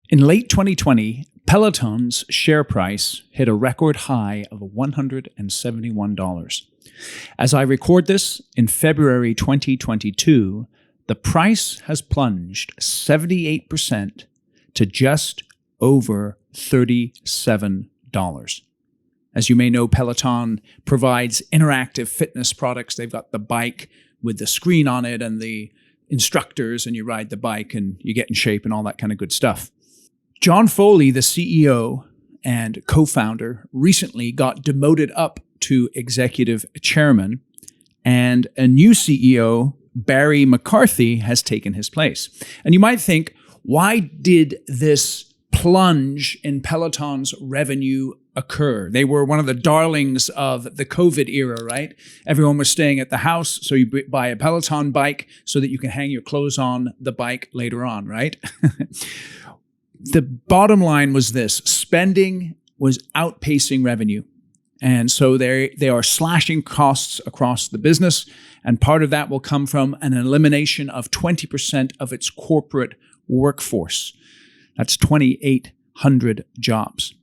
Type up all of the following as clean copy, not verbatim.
In late 2020, Peloton's share price hit a record high of $171. As I record this in February 2022, the price has plunged 78% to just over $37. As you may know, Peloton provides interactive fitness products. They've got the bike with the screen on it and the instructors, and you ride the bike and you get in shape and all that kind of good stuff. John Foley, the CEO and co-founder, recently got demoted up to executive chairman, and a new CEO, Barry McCarthy, has taken his place. And you might think, why did this plunge in Peloton's revenue occur? They were one of the darlings of the COVID era, right? Everyone was staying at the house, so you buy a Peloton bike so that you can hang your clothes on the bike later on, right? The bottom line was this: spending was outpacing revenue. And so they are slashing costs across the business. And part of that will come from an elimination of 20% of its corporate workforce. That's 2,800 jobs.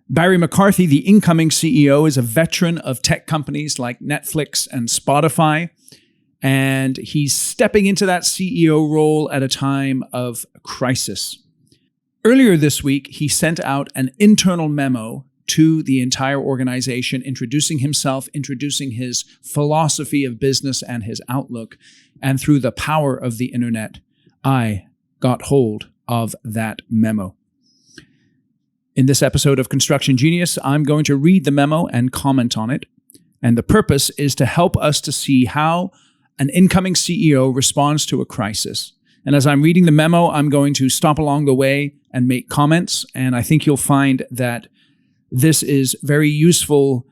Barry McCarthy, the incoming CEO, is a veteran of tech companies like Netflix and Spotify. And he's stepping into that CEO role at a time of crisis. Earlier this week, he sent out an internal memo to the entire organization, introducing himself, introducing his philosophy of business and his outlook. And through the power of the internet, I got hold of that memo. In this episode of Construction Genius, I'm going to read the memo and comment on it. And the purpose is to help us to see how an incoming CEO responds to a crisis. And as I'm reading the memo, I'm going to stop along the way and make comments. And I think you'll find that this is very useful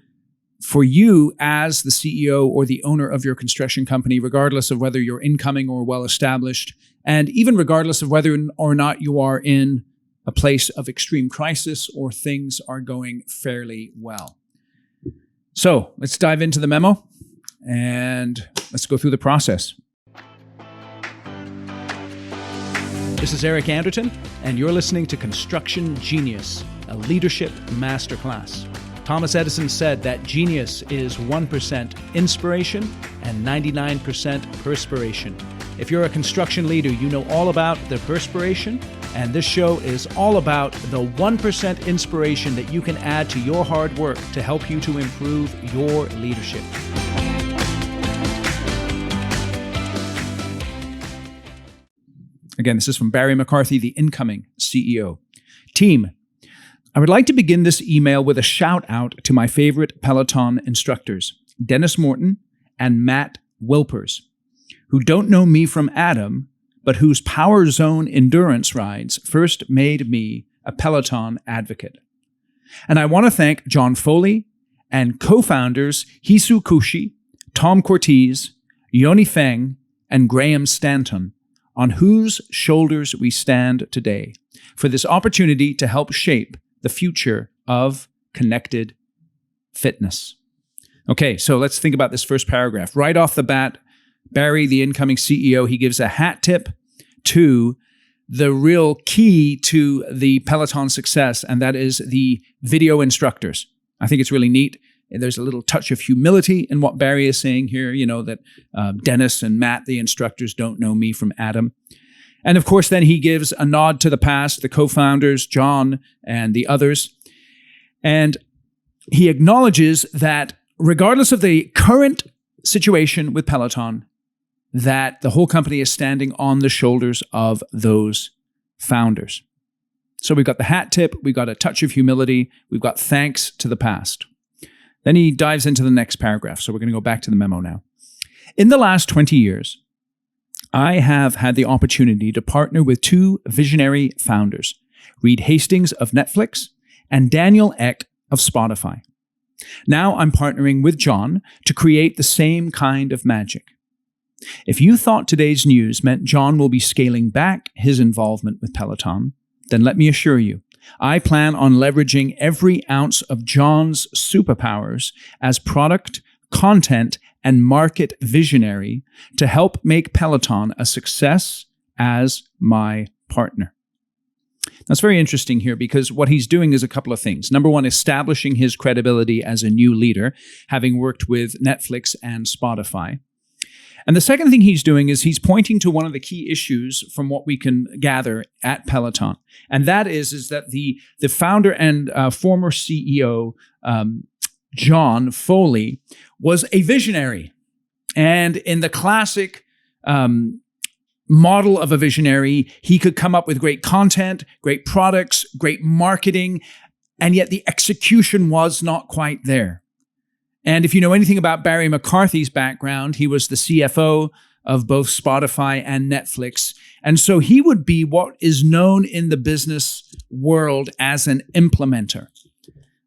for you as the CEO or the owner of your construction company, regardless of whether you're incoming or well-established, and even regardless of whether or not you are in a place of extreme crisis or things are going fairly well. So let's dive into the memo and let's go through the process. This is Eric Anderton, and you're listening to Construction Genius, a leadership masterclass. Thomas Edison said that genius is 1% inspiration and 99% perspiration. If you're a construction leader, you know all about the perspiration, and this show is all about the 1% inspiration that you can add to your hard work to help you to improve your leadership. Again, this is from Barry McCarthy, the incoming CEO. Team, I would like to begin this email with a shout out to my favorite Peloton instructors, Dennis Morton and Matt Wilpers, who don't know me from Adam, but whose Power Zone endurance rides first made me a Peloton advocate. And I want to thank John Foley and co-founders Hisu Kushi, Tom Cortese, Yoni Feng, and Graham Stanton, on whose shoulders we stand today, for this opportunity to help shape the future of connected fitness. Okay, so let's think about this first paragraph. Right off the bat, Barry, the incoming CEO, he gives a hat tip to the real key to the Peloton success, and that is the video instructors. I think it's really neat. There's a little touch of humility in what Barry is saying here, that Dennis and Matt, the instructors, don't know me from Adam. And of course, then he gives a nod to the past, the co-founders, John and the others. And he acknowledges that regardless of the current situation with Peloton, that the whole company is standing on the shoulders of those founders. So we've got the hat tip, we've got a touch of humility, we've got thanks to the past. Then he dives into the next paragraph. So we're going to go back to the memo now. In the last 20 years, I have had the opportunity to partner with two visionary founders, Reed Hastings of Netflix and Daniel Ek of Spotify. Now I'm partnering with John to create the same kind of magic. If you thought today's news meant John will be scaling back his involvement with Peloton, then let me assure you, I plan on leveraging every ounce of John's superpowers as product, content, and market visionary to help make Peloton a success as my partner. That's very interesting here because what he's doing is a couple of things. Number one, establishing his credibility as a new leader, having worked with Netflix and Spotify. And the second thing he's doing is he's pointing to one of the key issues from what we can gather at Peloton. And that is that the founder and former CEO, John Foley, was a visionary. And in the classic model of a visionary, he could come up with great content, great products, great marketing, and yet the execution was not quite there. And if you know anything about Barry McCarthy's background, he was the CFO of both Spotify and Netflix. And so he would be what is known in the business world as an implementer.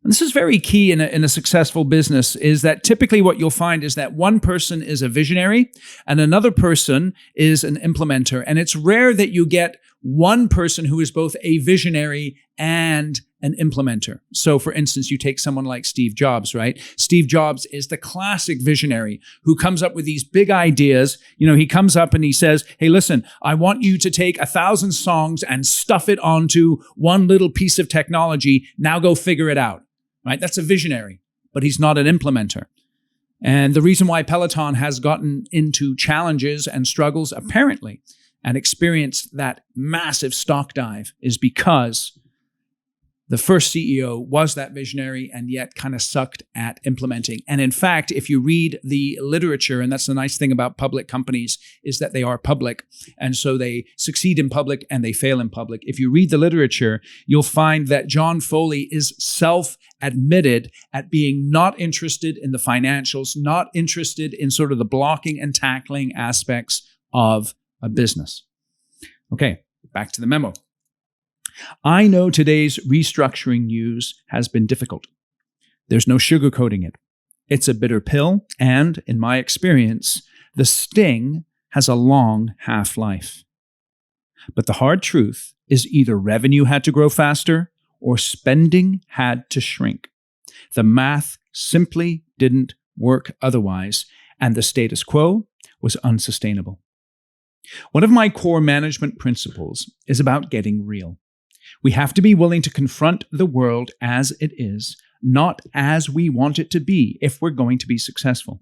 And this is very key in a successful business, is that typically what you'll find is that one person is a visionary and another person is an implementer. And it's rare that you get one person who is both a visionary and an implementer. So for instance, you take someone like Steve Jobs, right? Steve Jobs is the classic visionary who comes up with these big ideas. You know, he comes up and he says, hey, listen, I want you to take 1,000 songs and stuff it onto one little piece of technology. Now go figure it out, right? That's a visionary, but he's not an implementer. And the reason why Peloton has gotten into challenges and struggles, apparently, and experienced that massive stock dive is because the first CEO was that visionary and yet kind of sucked at implementing. And in fact, if you read the literature, and that's the nice thing about public companies, is that they are public. And so they succeed in public and they fail in public. If you read the literature, you'll find that John Foley is self-admitted at being not interested in the financials, not interested in sort of the blocking and tackling aspects of a business. Okay, back to the memo. I know today's restructuring news has been difficult. There's no sugarcoating it. It's a bitter pill, and in my experience, the sting has a long half-life. But the hard truth is either revenue had to grow faster or spending had to shrink. The math simply didn't work otherwise, and the status quo was unsustainable. One of my core management principles is about getting real. We have to be willing to confront the world as it is, not as we want it to be, if we're going to be successful.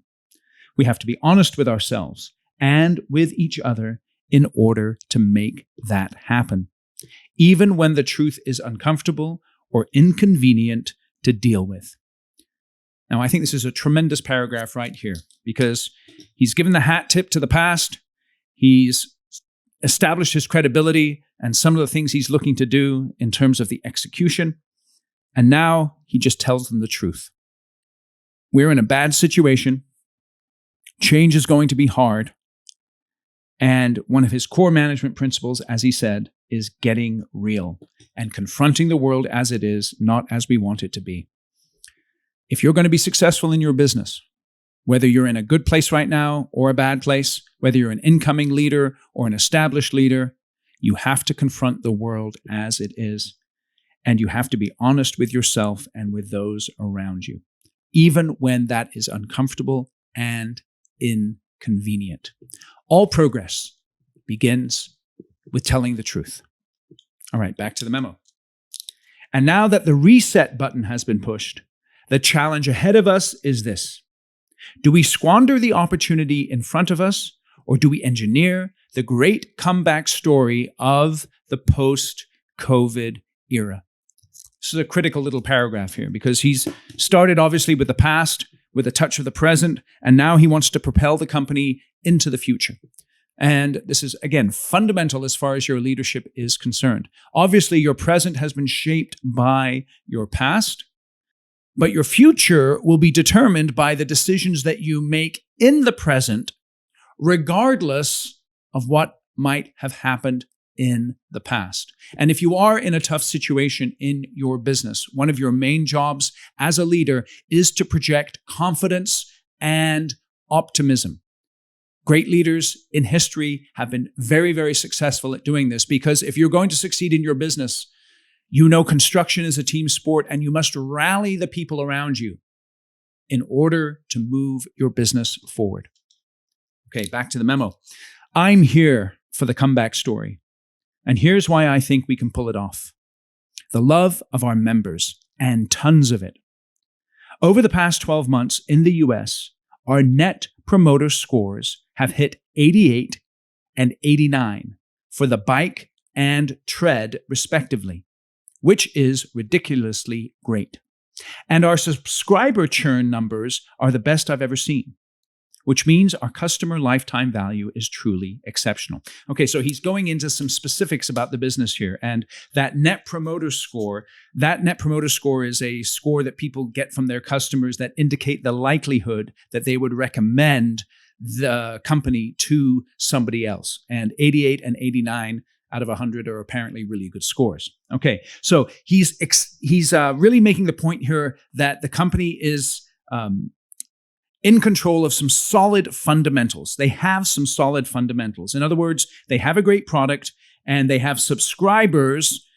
We have to be honest with ourselves and with each other in order to make that happen, even when the truth is uncomfortable or inconvenient to deal with. Now, I think this is a tremendous paragraph right here because he's given the hat tip to the past. He's established his credibility and some of the things he's looking to do in terms of the execution. And now he just tells them the truth. We're in a bad situation. Change is going to be hard. And one of his core management principles, as he said, is getting real and confronting the world as it is, not as we want it to be. If you're going to be successful in your business, whether you're in a good place right now or a bad place, whether you're an incoming leader or an established leader, you have to confront the world as it is, and you have to be honest with yourself and with those around you, even when that is uncomfortable and inconvenient. All progress begins with telling the truth. All right, back to the memo. And now that the reset button has been pushed, the challenge ahead of us is this. Do we squander the opportunity in front of us, or do we engineer the great comeback story of the post-COVID era? This is a critical little paragraph here because he's started obviously with the past, with a touch of the present, and now he wants to propel the company into the future. And this is, again, fundamental as far as your leadership is concerned. Obviously, your present has been shaped by your past, but your future will be determined by the decisions that you make in the present, regardless of what might have happened in the past. And if you are in a tough situation in your business, one of your main jobs as a leader is to project confidence and optimism. Great leaders in history have been very, very successful at doing this because if you're going to succeed in your business, you know construction is a team sport and you must rally the people around you in order to move your business forward. Okay, back to the memo. I'm here for the comeback story. And here's why I think we can pull it off. the love of our members, and tons of it. Over the past 12 months in the US, our net promoter scores have hit 88 and 89 for the bike and tread, respectively, which is ridiculously great. And our subscriber churn numbers are the best I've ever seen, which means our customer lifetime value is truly exceptional. Okay, so he's going into some specifics about the business here. And that net promoter score is a score that people get from their customers that indicate the likelihood that they would recommend the company to somebody else. And 88 and 89 out of 100 are apparently really good scores. Okay, so he's really making the point here that the company is in control of some solid fundamentals. They have some solid fundamentals. In other words, they have a great product and they have subscribers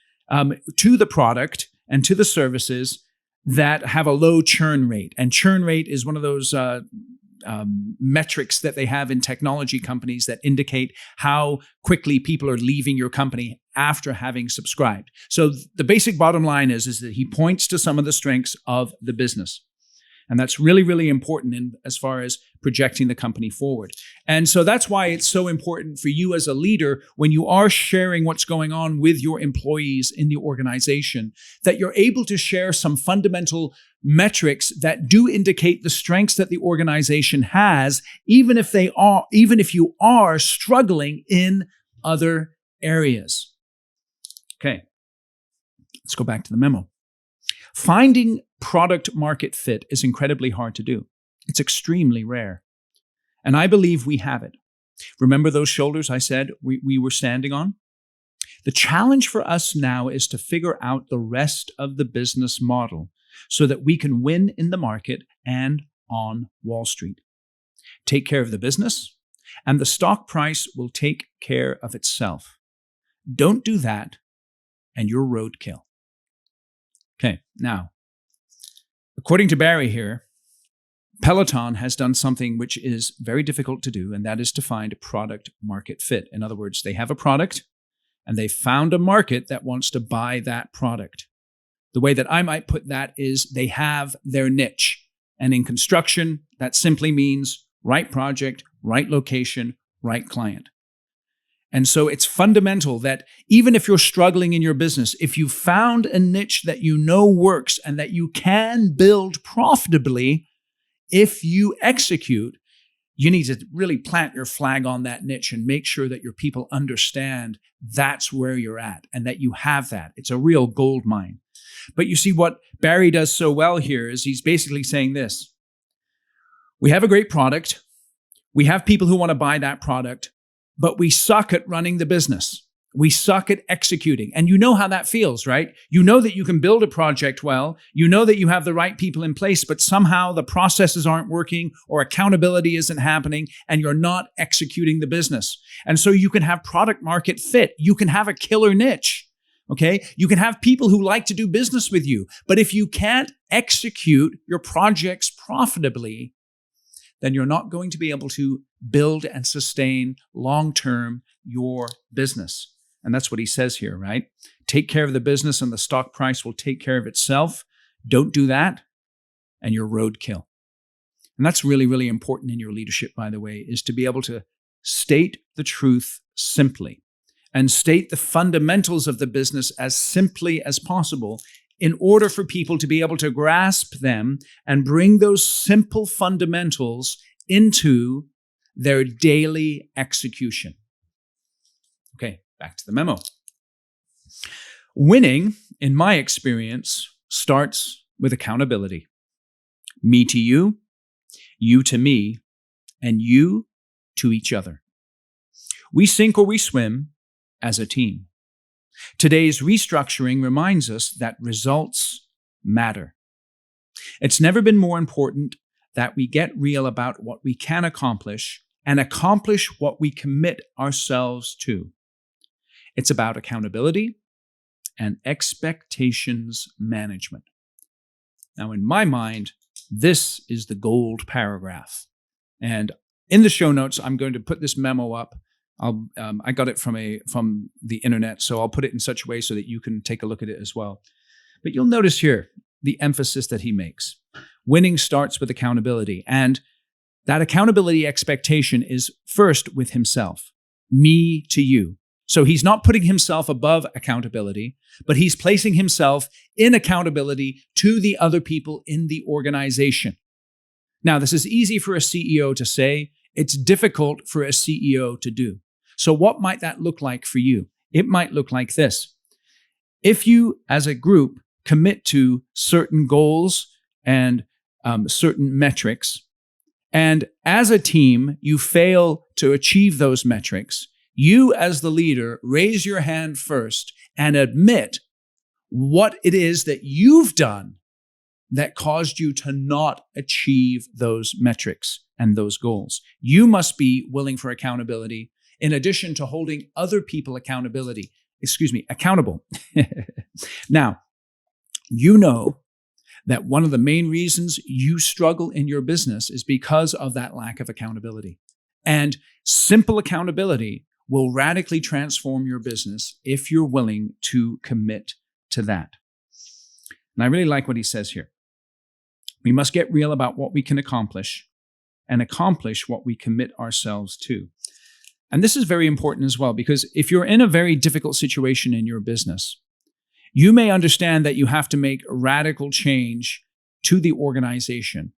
to the product and to the services that have a low churn rate. And churn rate is one of those metrics that they have in technology companies that indicate how quickly people are leaving your company after having subscribed. So the basic bottom line is that he points to some of the strengths of the business. And that's really, really important as far as projecting the company forward. And so that's why it's so important for you as a leader, when you are sharing what's going on with your employees in the organization, that you're able to share some fundamental metrics that do indicate the strengths that the organization has, even if you are struggling in other areas. Okay, let's go back to the memo. Finding product market fit is incredibly hard to do. It's extremely rare. And I believe we have it. Remember those shoulders I said we were standing on? The challenge for us now is to figure out the rest of the business model so that we can win in the market and on Wall Street. Take care of the business, and the stock price will take care of itself. Don't do that, and you're roadkill. Okay, now, according to Barry here, Peloton has done something which is very difficult to do, and that is to find product market fit. In other words, they have a product, and they found a market that wants to buy that product. The way that I might put that is they have their niche. And in construction, that simply means right project, right location, right client. And so it's fundamental that even if you're struggling in your business, if you found a niche that you know works and that you can build profitably, if you execute, you need to really plant your flag on that niche and make sure that your people understand that's where you're at and that you have that. It's a real gold mine. But you see, what Barry does so well here is he's basically saying this. We have a great product. We have people who want to buy that product, but we suck at running the business. We suck at executing. And you know how that feels, right? You know that you can build a project well. You know that you have the right people in place, but somehow the processes aren't working or accountability isn't happening and you're not executing the business. And so you can have product market fit. You can have a killer niche, okay? You can have people who like to do business with you. But if you can't execute your projects profitably, then you're not going to be able to build and sustain long-term your business. And that's what he says here, right? Take care of the business and the stock price will take care of itself. Don't do that, and you're roadkill. And that's really, really important in your leadership, by the way, is to be able to state the truth simply and state the fundamentals of the business as simply as possible in order for people to be able to grasp them and bring those simple fundamentals into their daily execution. Okay, back to the memo. Winning, in my experience, starts with accountability. Me to you, you to me, and you to each other. We sink or we swim as a team. Today's restructuring reminds us that results matter. It's never been more important that we get real about what we can accomplish and accomplish what we commit ourselves to. It's about accountability and expectations management. Now, in my mind, this is the gold paragraph. And in the show notes, I'm going to put this memo up. I got it from the internet, so I'll put it in such a way so that you can take a look at it as well. But you'll notice here the emphasis that he makes. Winning starts with accountability, and that accountability expectation is first with himself, me to you. So he's not putting himself above accountability, but he's placing himself in accountability to the other people in the organization. Now, this is easy for a CEO to say. It's difficult for a CEO to do. So what might that look like for you? It might look like this. If you, as a group, commit to certain goals and certain metrics, and as a team, you fail to achieve those metrics, you as the leader raise your hand first and admit what it is that you've done that caused you to not achieve those metrics and those goals. You must be willing for accountability in addition to holding other people accountable. Now, you know that one of the main reasons you struggle in your business is because of that lack of accountability. And simple accountability will radically transform your business if you're willing to commit to that. And I really like what he says here. We must get real about what we can accomplish and accomplish what we commit ourselves to. And this is very important as well, because if you're in a very difficult situation in your business, you may understand that you have to make radical change to the organization.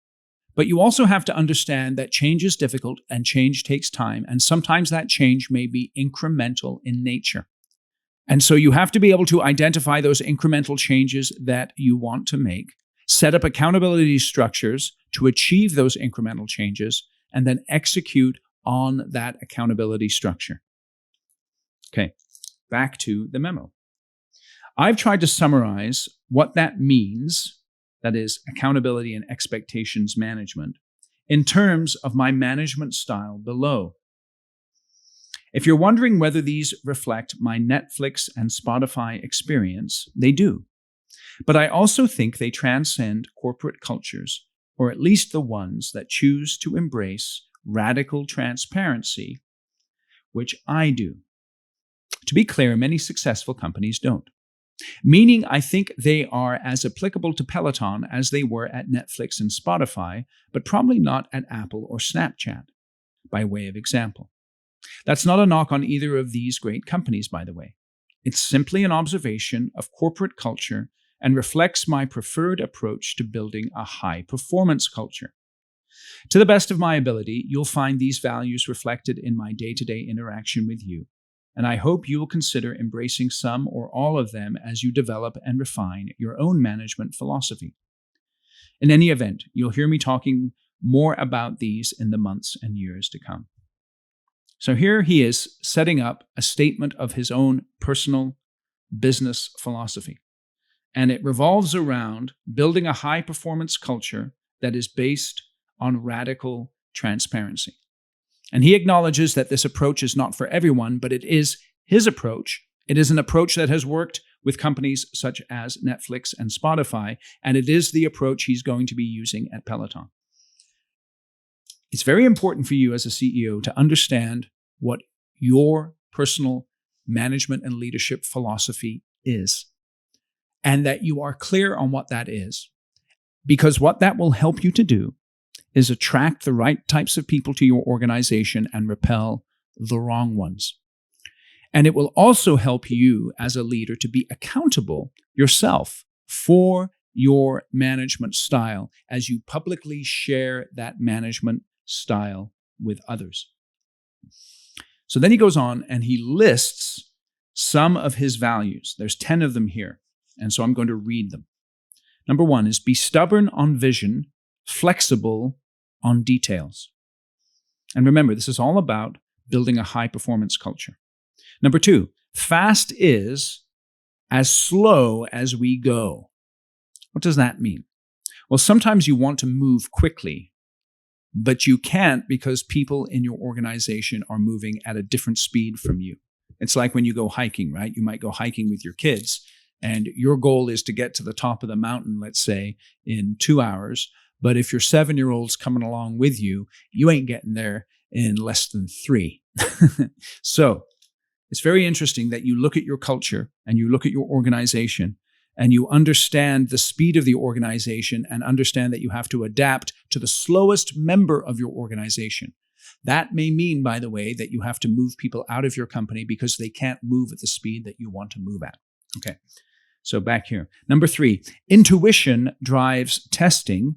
But you also have to understand that change is difficult and change takes time. And sometimes that change may be incremental in nature. And so you have to be able to identify those incremental changes that you want to make, set up accountability structures to achieve those incremental changes, and then execute on that accountability structure. Okay, back to the memo. I've tried to summarize what that means, that is, accountability and expectations management, in terms of my management style below. If you're wondering whether these reflect my Netflix and Spotify experience, they do. But I also think they transcend corporate cultures, or at least the ones that choose to embrace radical transparency, which I do. To be clear, many successful companies don't. Meaning, I think they are as applicable to Peloton as they were at Netflix and Spotify, but probably not at Apple or Snapchat, by way of example. That's not a knock on either of these great companies, by the way. It's simply an observation of corporate culture and reflects my preferred approach to building a high-performance culture. To the best of my ability, you'll find these values reflected in my day-to-day interaction with you, and I hope you will consider embracing some or all of them as you develop and refine your own management philosophy. In any event, you'll hear me talking more about these in the months and years to come. So here he is setting up a statement of his own personal business philosophy. And it revolves around building a high-performance culture that is based on radical transparency. And he acknowledges that this approach is not for everyone, but it is his approach. It is an approach that has worked with companies such as Netflix and Spotify, and it is the approach he's going to be using at Peloton. It's very important for you as a CEO to understand what your personal management and leadership philosophy is, and that you are clear on what that is, because what that will help you to do is attract the right types of people to your organization and repel the wrong ones. And it will also help you as a leader to be accountable yourself for your management style as you publicly share that management style with others. So then he goes on and he lists some of his values. There's 10 of them here, and so I'm going to read them. Number 1 is be stubborn on vision, flexible on details. And remember, this is all about building a high-performance culture. Number 2, fast is as slow as we go. What does that mean? Well, sometimes you want to move quickly, but you can't because people in your organization are moving at a different speed from you. It's like when you go hiking, right? You might go hiking with your kids, and your goal is to get to the top of the mountain, let's say, in 2 hours. But if your 7-year-old's coming along with you, you ain't getting there in less than 3. So it's very interesting that you look at your culture and you look at your organization and you understand the speed of the organization and understand that you have to adapt to the slowest member of your organization. That may mean, by the way, that you have to move people out of your company because they can't move at the speed that you want to move at. Okay, so back here. Number 3, intuition drives testing.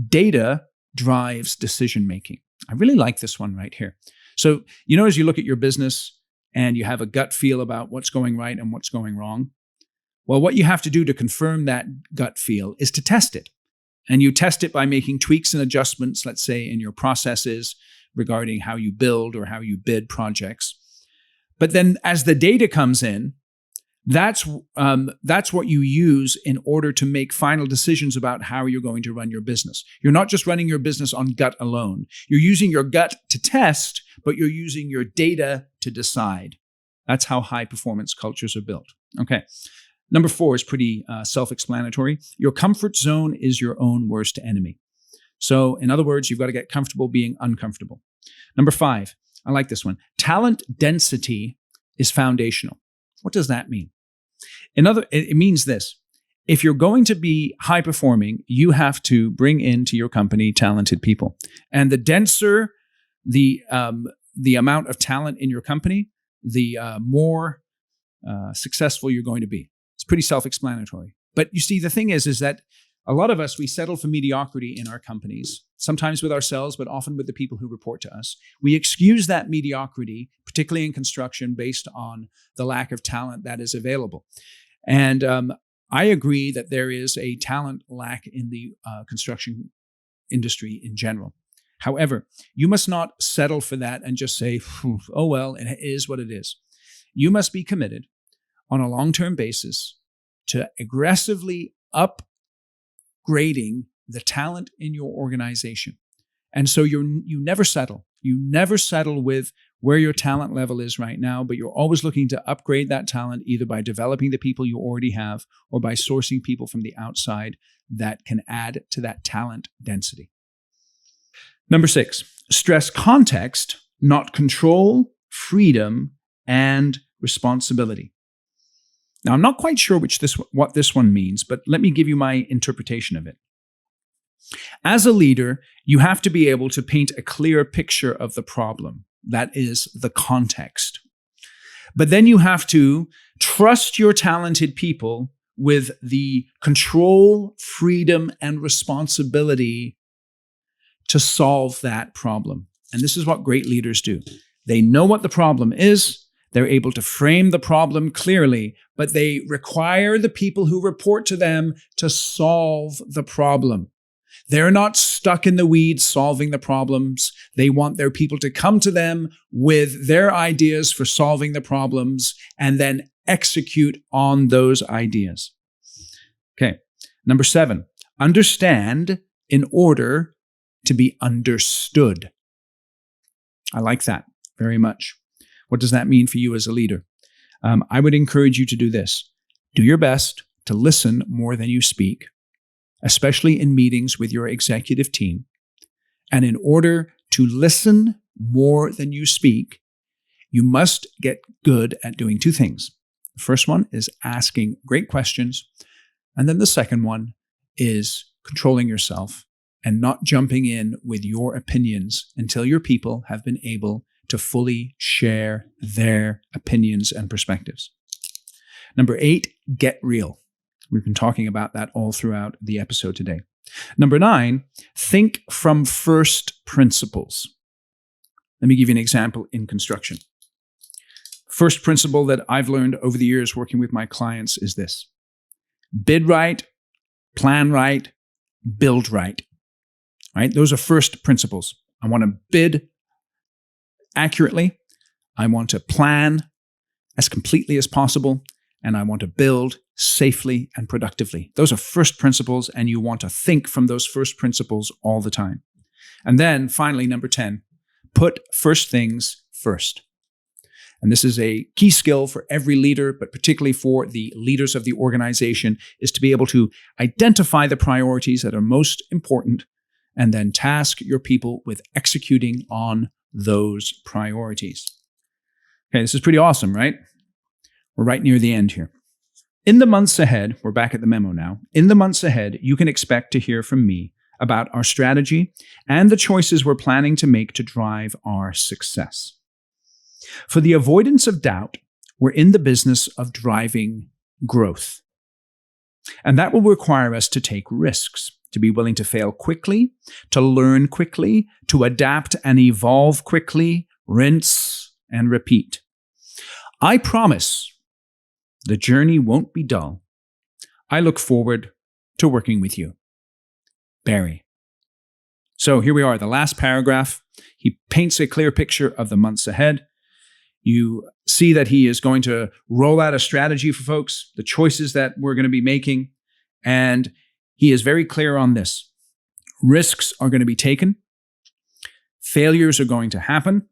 Data drives decision-making. I really like this one right here. So, as you look at your business and you have a gut feel about what's going right and what's going wrong, well, what you have to do to confirm that gut feel is to test it. And you test it by making tweaks and adjustments, let's say, in your processes regarding how you build or how you bid projects. But then as the data comes in, that's what you use in order to make final decisions about how you're going to run your business. You're not just running your business on gut alone. You're using your gut to test, but you're using your data to decide. That's how high-performance cultures are built. Okay. Number 4 is pretty self-explanatory. Your comfort zone is your own worst enemy. So, in other words, you've got to get comfortable being uncomfortable. Number 5, I like this one. Talent density is foundational. What does that mean? It means this. If you're going to be high performing, you have to bring into your company talented people. And the denser the amount of talent in your company, the more successful you're going to be. It's pretty self-explanatory. But you see, the thing is that a lot of us, we settle for mediocrity in our companies, sometimes with ourselves, but often with the people who report to us. We excuse that mediocrity, particularly in construction, based on the lack of talent that is available. And I agree that there is a talent lack in the construction industry in general. However, you must not settle for that and just say, oh, well, it is what it is. You must be committed on a long-term basis to aggressively upgrading the talent in your organization. And so you never settle. You never settle with where your talent level is right now, but you're always looking to upgrade that talent either by developing the people you already have or by sourcing people from the outside that can add to that talent density. Number 6, stress context, not control, freedom, and responsibility. Now, I'm not quite sure what this one means, but let me give you my interpretation of it. As a leader, you have to be able to paint a clear picture of the problem. That is the context. But then you have to trust your talented people with the control, freedom, and responsibility to solve that problem. And this is what great leaders do. They know what the problem is. They're able to frame the problem clearly, but they require the people who report to them to solve the problem. They're not stuck in the weeds solving the problems. They want their people to come to them with their ideas for solving the problems and then execute on those ideas. Okay. Number 7, understand in order to be understood. I like that very much. What does that mean for you as a leader? I would encourage you to do this. Do your best to listen more than you speak, especially in meetings with your executive team. And in order to listen more than you speak, you must get good at doing 2 things. The first one is asking great questions. And then the second one is controlling yourself and not jumping in with your opinions until your people have been able to fully share their opinions and perspectives. Number 8, get real. We've been talking about that all throughout the episode today. Number 9, think from first principles. Let me give you an example in construction. First principle that I've learned over the years working with my clients is this: bid right, plan right, build right. Right? Those are first principles. I want to bid accurately. I want to plan as completely as possible, and I want to build safely and productively. Those are first principles, and you want to think from those first principles all the time. And then finally, number 10, put first things first. And this is a key skill for every leader, but particularly for the leaders of the organization, is to be able to identify the priorities that are most important and then task your people with executing on those priorities. Okay, this is pretty awesome, right? We're right near the end here. In the months ahead, we're back at the memo now. In the months ahead, you can expect to hear from me about our strategy and the choices we're planning to make to drive our success. For the avoidance of doubt, we're in the business of driving growth. And that will require us to take risks, to be willing to fail quickly, to learn quickly, to adapt and evolve quickly, rinse and repeat. I promise the journey won't be dull. I look forward to working with you. Barry. So here we are, the last paragraph. He paints a clear picture of the months ahead. You see that he is going to roll out a strategy for folks, the choices that we're going to be making, and he is very clear on this. Risks are going to be taken. Failures are going to happen.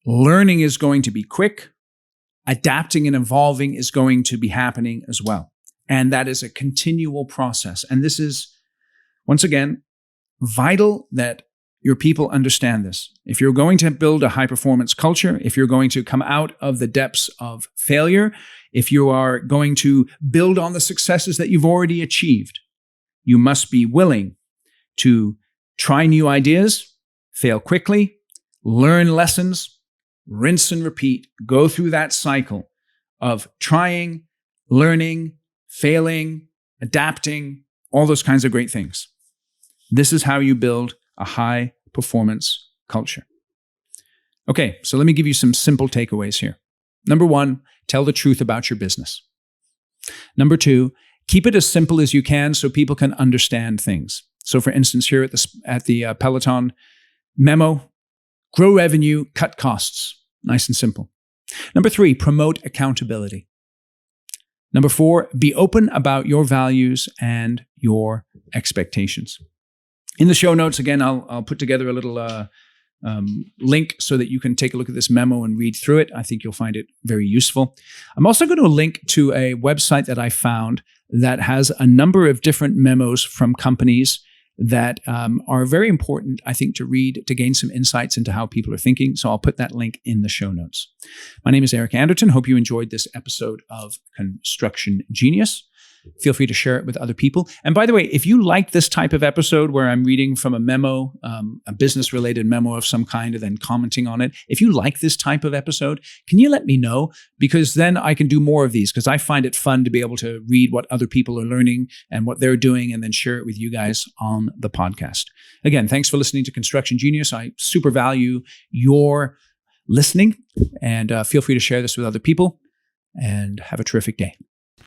Learning is going to be quick. Adapting and evolving is going to be happening as well. And that is a continual process. And this is, once again, vital that your people understand this. If you're going to build a high-performance culture, if you're going to come out of the depths of failure, if you are going to build on the successes that you've already achieved, you must be willing to try new ideas, fail quickly, learn lessons, rinse and repeat, go through that cycle of trying, learning, failing, adapting, all those kinds of great things. This is how you build a high-performance culture. Okay, so let me give you some simple takeaways here. Number one, tell the truth about your business. Number two, keep it as simple as you can so people can understand things. So for instance, here at the Peloton memo, grow revenue, cut costs. Nice and simple. Number three, promote accountability. Number four, be open about your values and your expectations. In the show notes, again, I'll put together a little link so that you can take a look at this memo and read through it. I think you'll find it very useful. I'm also going to link to a website that I found that has a number of different memos from companies that are very important, I think, to read to gain some insights into how people are thinking. So I'll put that link in the show notes. My name is Eric Anderton. Hope you enjoyed this episode of Construction Genius. Feel free to share it with other people. And by the way, if you like this type of episode where I'm reading from a memo, a business-related memo of some kind, and then commenting on it, if you like this type of episode, can you let me know? Because then I can do more of these, because I find it fun to be able to read what other people are learning and what they're doing, and then share it with you guys on the podcast. Again, thanks for listening to Construction Genius. I super value your listening, and feel free to share this with other people, and have a terrific day.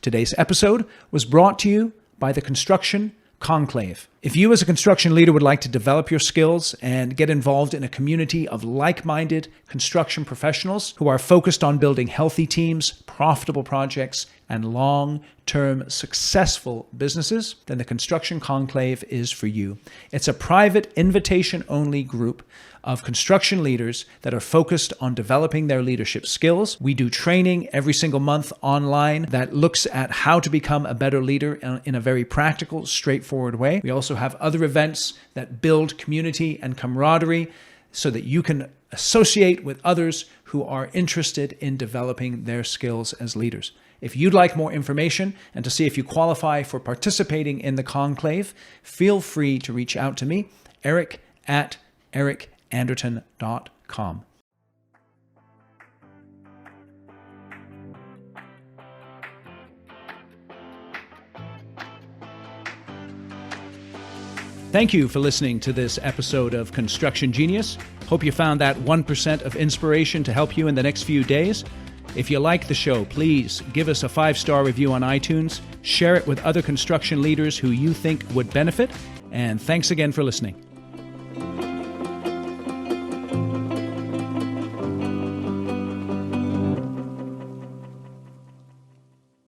Today's episode was brought to you by the Construction Conclave. If you as a construction leader would like to develop your skills and get involved in a community of like-minded construction professionals who are focused on building healthy teams, profitable projects, and long-term successful businesses, then the Construction Conclave is for you. It's a private, invitation-only group of construction leaders that are focused on developing their leadership skills. We do training every single month online that looks at how to become a better leader in a very practical, straightforward way. We also have other events that build community and camaraderie so that you can associate with others who are interested in developing their skills as leaders. If you'd like more information and to see if you qualify for participating in the conclave, feel free to reach out to me, eric@ericanderton.com. Thank you for listening to this episode of Construction Genius. Hope you found that 1% of inspiration to help you in the next few days. If you like the show, please give us a 5-star review on iTunes, share it with other construction leaders who you think would benefit, and thanks again for listening.